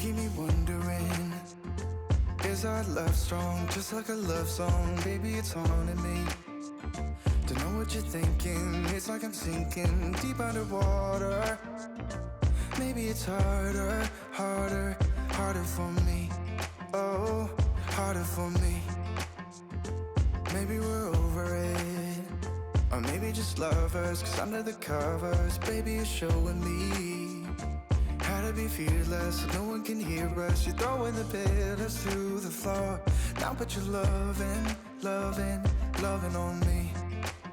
keep me wondering, is our love strong, just like a love song? Baby, it's haunting me. Don't know what you're thinking, it's like I'm sinking deep underwater. Maybe it's harder, harder, harder for me. Oh, harder for me. Maybe we're over it, or maybe just lovers, 'cause under the covers, baby, you're showing me how to be fearless so no one can hear us. You're throwing the pillars to the floor. Now put your loving, loving, loving on me.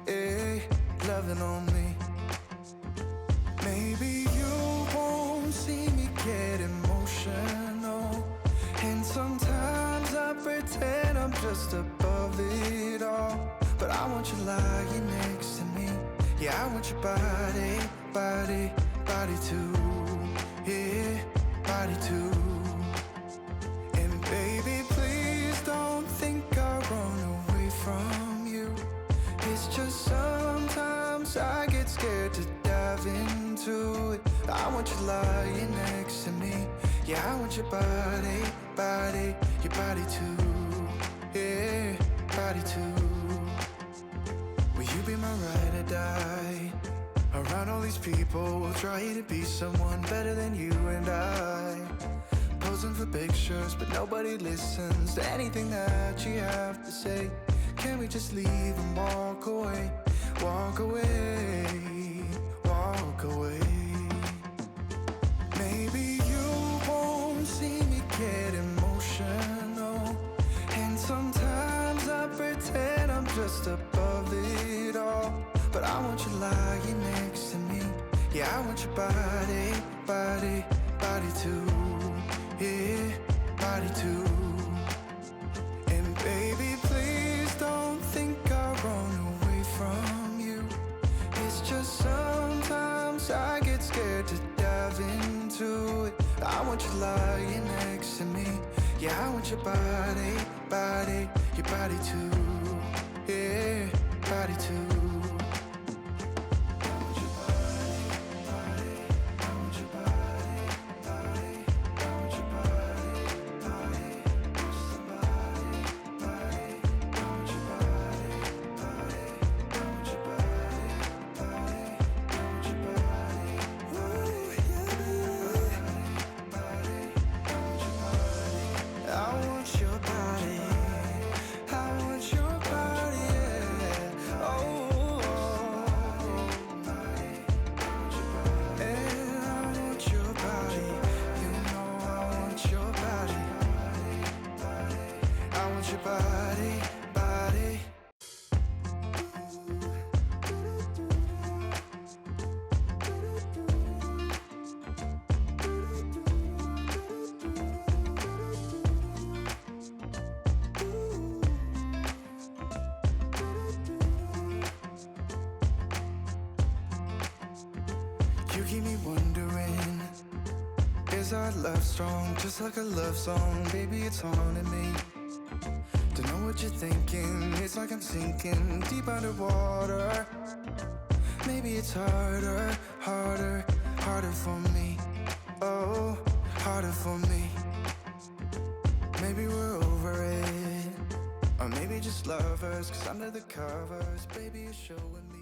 Eh, loving on me. Maybe you won't see me get emotional, and sometimes I pretend I'm just above it all. But I want you lying next to me. Yeah, I want your body, body, body too. Yeah, body too. And baby, please don't think I run away from you. It's just sometimes I get scared to dive into it. I want you lying next to me. Yeah, I want your body, body, your body too. Yeah, body too. Will you be my ride or die? Around all these people, we'll try to be someone better than you and I. Posing for pictures, but nobody listens to anything that you have to say. Can we just leave and walk away? Walk away, walk away. Maybe you won't see me get emotional, and sometimes I pretend I'm just above it all. But I want you lying next to me. Yeah, I want your body, body, body too. Yeah, body too. And baby, please don't think I run away from you. It's just sometimes I get scared to dive into it. I want you lying next to me. Yeah, I want your body, body, your body too. Yeah, body too. You keep me wondering, is our love strong, just like a love song? Baby, it's haunting me. Don't know what you're thinking, it's like I'm sinking deep underwater. Maybe it's harder, harder, harder for me. Oh, harder for me. Maybe we're over it, or maybe just lovers, 'cause under the covers, baby, you're showing me